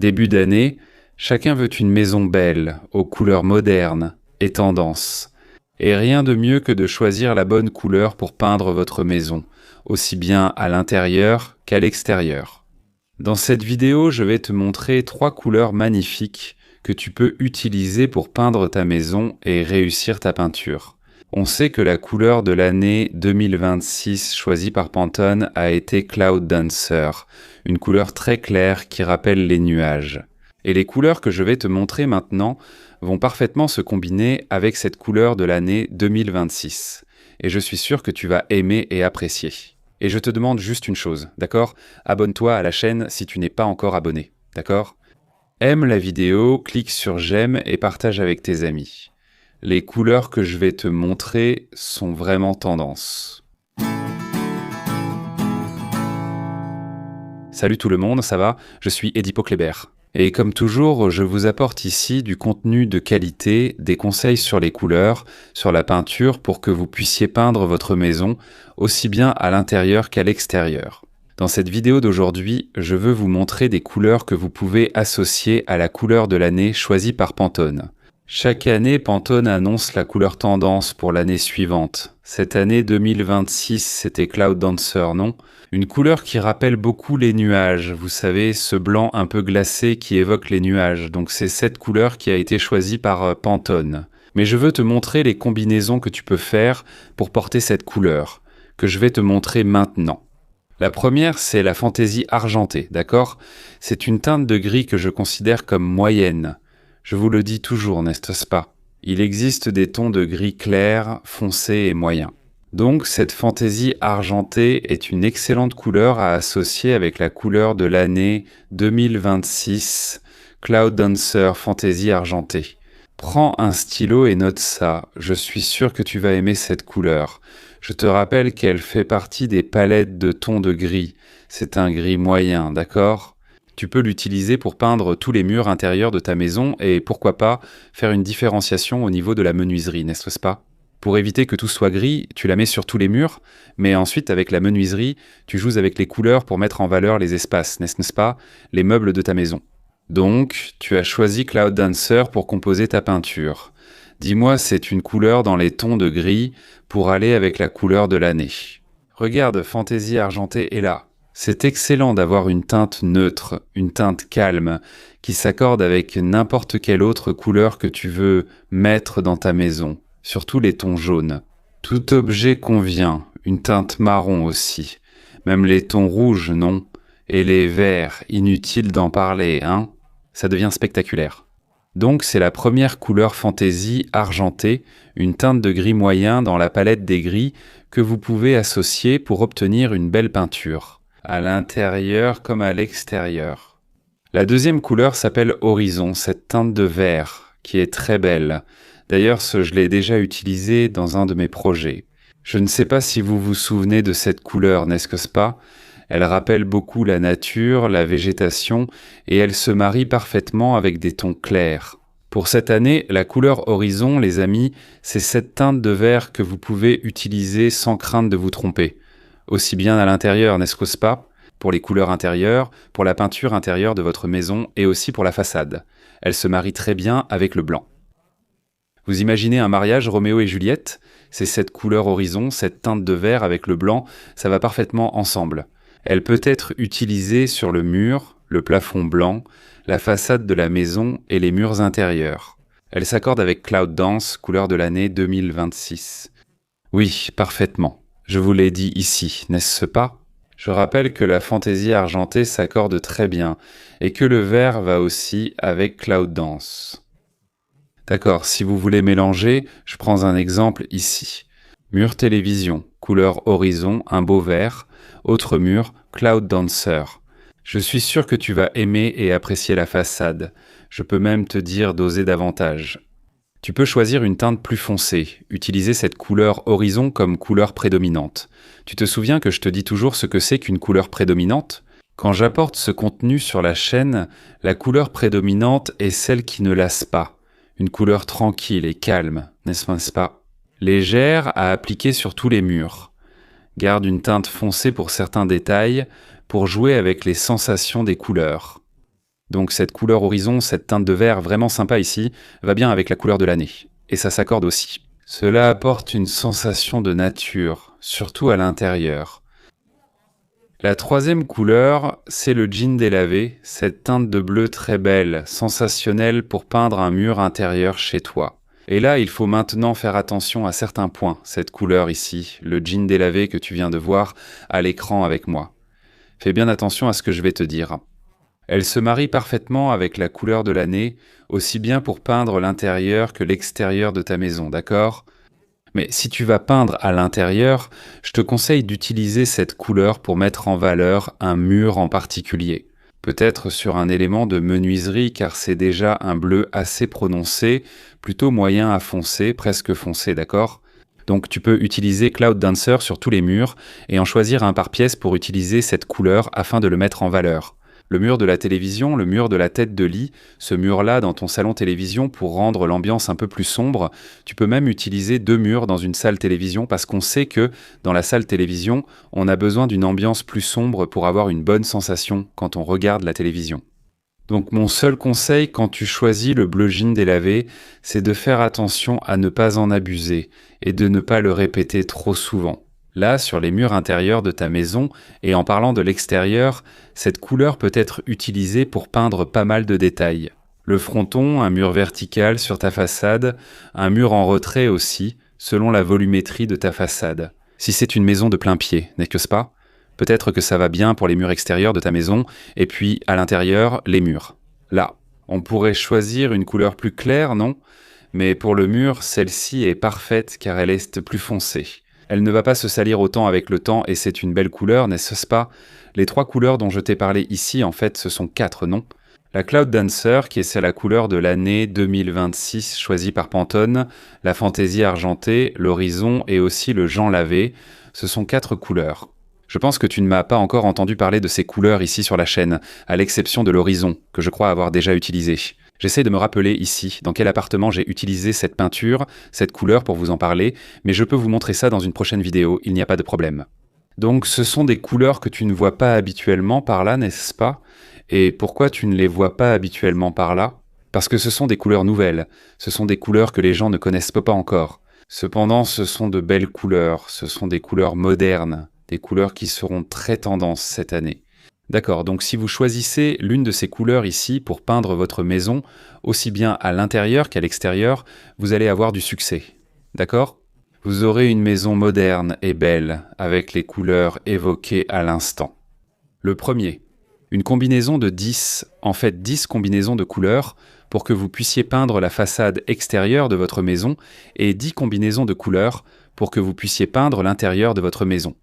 Début d'année, chacun veut une maison belle, aux couleurs modernes et tendances. Et rien de mieux que de choisir la bonne couleur pour peindre votre maison, aussi bien à l'intérieur qu'à l'extérieur. Dans cette vidéo, je vais te montrer 3 couleurs magnifiques que tu peux utiliser pour peindre ta maison et réussir ta peinture. On sait que la couleur de l'année 2026 choisie par Pantone a été Cloud Dancer, une couleur très claire qui rappelle les nuages. Et les couleurs que je vais te montrer maintenant vont parfaitement se combiner avec cette couleur de l'année 2026. Et je suis sûr que tu vas aimer et apprécier. Et je te demande juste une chose, d'accord ? Abonne-toi à la chaîne si tu n'es pas encore abonné, d'accord ? Aime la vidéo, clique sur j'aime et partage avec tes amis. Les couleurs que je vais te montrer sont vraiment tendance. Salut tout le monde, ça va ? Je suis Edipo Kléber. Et comme toujours, je vous apporte ici du contenu de qualité, des conseils sur les couleurs, sur la peinture pour que vous puissiez peindre votre maison aussi bien à l'intérieur qu'à l'extérieur. Dans cette vidéo d'aujourd'hui, je veux vous montrer des couleurs que vous pouvez associer à la couleur de l'année choisie par Pantone. Chaque année, Pantone annonce la couleur tendance pour l'année suivante. Cette année 2026, c'était Cloud Dancer, non ? Une couleur qui rappelle beaucoup les nuages, vous savez, ce blanc un peu glacé qui évoque les nuages. Donc c'est cette couleur qui a été choisie par Pantone. Mais je veux te montrer les combinaisons que tu peux faire pour porter cette couleur, que je vais te montrer maintenant. La première, c'est la fantaisie argentée, d'accord ? C'est une teinte de gris que je considère comme moyenne. Je vous le dis toujours, n'est-ce pas ? Il existe des tons de gris clair, foncé et moyen. Donc, cette fantaisie argentée est une excellente couleur à associer avec la couleur de l'année 2026, Cloud Dancer Fantaisie argentée. Prends un stylo et note ça, je suis sûr que tu vas aimer cette couleur. Je te rappelle qu'elle fait partie des palettes de tons de gris. C'est un gris moyen, d'accord ? Tu peux l'utiliser pour peindre tous les murs intérieurs de ta maison et pourquoi pas faire une différenciation au niveau de la menuiserie, n'est-ce pas ? Pour éviter que tout soit gris, tu la mets sur tous les murs, mais ensuite avec la menuiserie, tu joues avec les couleurs pour mettre en valeur les espaces, n'est-ce pas ? Les meubles de ta maison. Donc, tu as choisi Cloud Dancer pour composer ta peinture. Dis-moi, c'est une couleur dans les tons de gris pour aller avec la couleur de l'année. Regarde, fantaisie argentée est là. C'est excellent d'avoir une teinte neutre, une teinte calme, qui s'accorde avec n'importe quelle autre couleur que tu veux mettre dans ta maison, surtout les tons jaunes. Tout objet convient, une teinte marron aussi, même les tons rouges, non ? Et les verts, inutile d'en parler, hein ? Ça devient spectaculaire. Donc c'est la première couleur fantaisie argentée, une teinte de gris moyen dans la palette des gris que vous pouvez associer pour obtenir une belle peinture. À l'intérieur comme à l'extérieur. La deuxième couleur s'appelle Horizon, cette teinte de vert, qui est très belle. D'ailleurs, je l'ai déjà utilisée dans un de mes projets. Je ne sais pas si vous vous souvenez de cette couleur, n'est-ce pas ? Elle rappelle beaucoup la nature, la végétation, et elle se marie parfaitement avec des tons clairs. Pour cette année, la couleur Horizon, les amis, c'est cette teinte de vert que vous pouvez utiliser sans crainte de vous tromper. Aussi bien à l'intérieur, n'est-ce pas ? Pour les couleurs intérieures, pour la peinture intérieure de votre maison et aussi pour la façade. Elle se marie très bien avec le blanc. Vous imaginez un mariage Roméo et Juliette ? C'est cette couleur horizon, cette teinte de vert avec le blanc, ça va parfaitement ensemble. Elle peut être utilisée sur le mur, le plafond blanc, la façade de la maison et les murs intérieurs. Elle s'accorde avec Cloud Dance, couleur de l'année 2026. Oui, parfaitement. Je vous l'ai dit ici, n'est-ce pas ? Je rappelle que la fantaisie argentée s'accorde très bien et que le vert va aussi avec Cloud Dance. D'accord, si vous voulez mélanger, je prends un exemple ici. Mur télévision, couleur horizon, un beau vert. Autre mur, Cloud Dancer. Je suis sûr que tu vas aimer et apprécier la façade. Je peux même te dire d'oser davantage. Tu peux choisir une teinte plus foncée, utiliser cette couleur horizon comme couleur prédominante. Tu te souviens que je te dis toujours ce que c'est qu'une couleur prédominante ? Quand j'apporte ce contenu sur la chaîne, la couleur prédominante est celle qui ne lasse pas. Une couleur tranquille et calme, n'est-ce pas ? Légère à appliquer sur tous les murs. Garde une teinte foncée pour certains détails, pour jouer avec les sensations des couleurs. Donc cette couleur horizon, cette teinte de vert vraiment sympa ici, va bien avec la couleur de l'année. Et ça s'accorde aussi. Cela apporte une sensation de nature, surtout à l'intérieur. La troisième couleur, c'est le jean délavé, cette teinte de bleu très belle, sensationnelle pour peindre un mur intérieur chez toi. Et là, il faut maintenant faire attention à certains points, cette couleur ici, le jean délavé que tu viens de voir à l'écran avec moi. Fais bien attention à ce que je vais te dire. Elle se marie parfaitement avec la couleur de l'année, aussi bien pour peindre l'intérieur que l'extérieur de ta maison, d'accord ? Mais si tu vas peindre à l'intérieur, je te conseille d'utiliser cette couleur pour mettre en valeur un mur en particulier. Peut-être sur un élément de menuiserie car c'est déjà un bleu assez prononcé, plutôt moyen à foncé, presque foncé, d'accord ? Donc tu peux utiliser Cloud Dancer sur tous les murs et en choisir un par pièce pour utiliser cette couleur afin de le mettre en valeur. Le mur de la télévision, le mur de la tête de lit, ce mur-là dans ton salon télévision pour rendre l'ambiance un peu plus sombre. Tu peux même utiliser 2 murs dans une salle télévision parce qu'on sait que dans la salle télévision, on a besoin d'une ambiance plus sombre pour avoir une bonne sensation quand on regarde la télévision. Donc mon seul conseil quand tu choisis le bleu jean délavé, c'est de faire attention à ne pas en abuser et de ne pas le répéter trop souvent. Là, sur les murs intérieurs de ta maison, et en parlant de l'extérieur, cette couleur peut être utilisée pour peindre pas mal de détails. Le fronton, un mur vertical sur ta façade, un mur en retrait aussi, selon la volumétrie de ta façade. Si c'est une maison de plein pied, n'est-ce pas ? Peut-être que ça va bien pour les murs extérieurs de ta maison, et puis à l'intérieur, les murs. Là, on pourrait choisir une couleur plus claire, non ? Mais pour le mur, celle-ci est parfaite car elle est plus foncée. Elle ne va pas se salir autant avec le temps et c'est une belle couleur, n'est-ce pas ? Les 3 couleurs dont je t'ai parlé ici, en fait, ce sont 4, non ? La Cloud Dancer, qui est la couleur de l'année 2026 choisie par Pantone, la fantaisie argentée, l'horizon et aussi le Jean lavé, ce sont 4 couleurs. Je pense que tu ne m'as pas encore entendu parler de ces couleurs ici sur la chaîne, à l'exception de l'horizon, que je crois avoir déjà utilisé. J'essaie de me rappeler ici dans quel appartement j'ai utilisé cette peinture, cette couleur pour vous en parler, mais je peux vous montrer ça dans une prochaine vidéo, il n'y a pas de problème. Donc ce sont des couleurs que tu ne vois pas habituellement par là, n'est-ce pas ? Et pourquoi tu ne les vois pas habituellement par là ? Parce que ce sont des couleurs nouvelles, ce sont des couleurs que les gens ne connaissent pas encore. Cependant, ce sont de belles couleurs, ce sont des couleurs modernes, des couleurs qui seront très tendance cette année. D'accord, donc si vous choisissez l'une de ces couleurs ici pour peindre votre maison, aussi bien à l'intérieur qu'à l'extérieur, vous allez avoir du succès. D'accord ? Vous aurez une maison moderne et belle, avec les couleurs évoquées à l'instant. Le premier, une combinaison de 10, en fait 10 combinaisons de couleurs, pour que vous puissiez peindre la façade extérieure de votre maison, et 10 combinaisons de couleurs, pour que vous puissiez peindre l'intérieur de votre maison.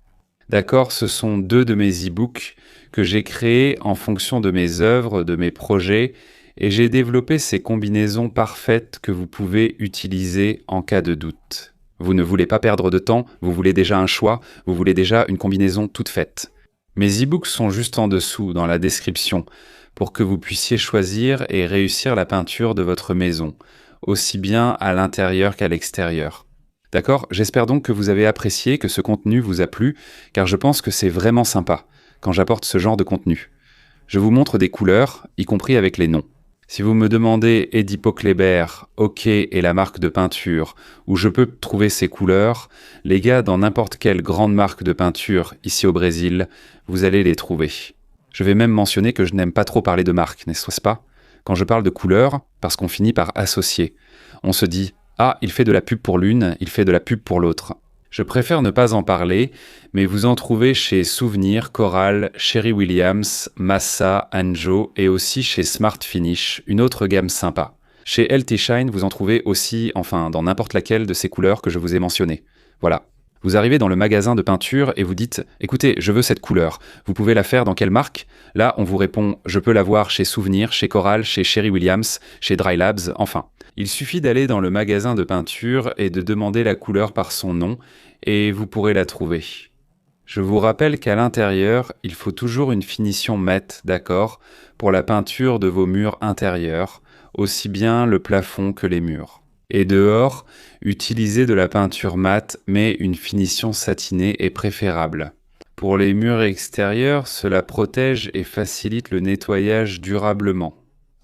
D'accord, ce sont 2 de mes e-books que j'ai créés en fonction de mes œuvres, de mes projets, et j'ai développé ces combinaisons parfaites que vous pouvez utiliser en cas de doute. Vous ne voulez pas perdre de temps, vous voulez déjà un choix, vous voulez déjà une combinaison toute faite. Mes e-books sont juste en dessous, dans la description, pour que vous puissiez choisir et réussir la peinture de votre maison, aussi bien à l'intérieur qu'à l'extérieur. D'accord ? J'espère donc que vous avez apprécié, que ce contenu vous a plu, car je pense que c'est vraiment sympa quand j'apporte ce genre de contenu. Je vous montre des couleurs, y compris avec les noms. Si vous me demandez Edipo Kleber, OK et la marque de peinture, où je peux trouver ces couleurs, les gars, dans n'importe quelle grande marque de peinture ici au Brésil, vous allez les trouver. Je vais même mentionner que je n'aime pas trop parler de marque, n'est-ce pas ? Quand je parle de couleurs, parce qu'on finit par associer. On se dit « Ah, il fait de la pub pour l'une, il fait de la pub pour l'autre ». Je préfère ne pas en parler, mais vous en trouvez chez Souvenir, Coral, Sherry Williams, Massa, Anjo et aussi chez Smart Finish, une autre gamme sympa. Chez Healthy Shine, vous en trouvez aussi, enfin, dans n'importe laquelle de ces couleurs que je vous ai mentionnées. Voilà. Vous arrivez dans le magasin de peinture et vous dites « Écoutez, je veux cette couleur. Vous pouvez la faire dans quelle marque ?» Là, on vous répond « Je peux la voir chez Souvenir, chez Coral, chez Sherry Williams, chez Dry Labs, enfin. » Il suffit d'aller dans le magasin de peinture et de demander la couleur par son nom et vous pourrez la trouver. Je vous rappelle qu'à l'intérieur, il faut toujours une finition mate, d'accord, pour la peinture de vos murs intérieurs, aussi bien le plafond que les murs. Et dehors, utilisez de la peinture mate, mais une finition satinée est préférable. Pour les murs extérieurs, cela protège et facilite le nettoyage durablement.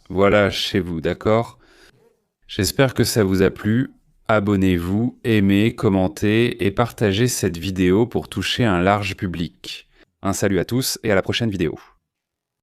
Voilà, chez vous, d'accord? J'espère que ça vous a plu. Abonnez-vous, aimez, commentez et partagez cette vidéo pour toucher un large public. Un salut à tous et à la prochaine vidéo.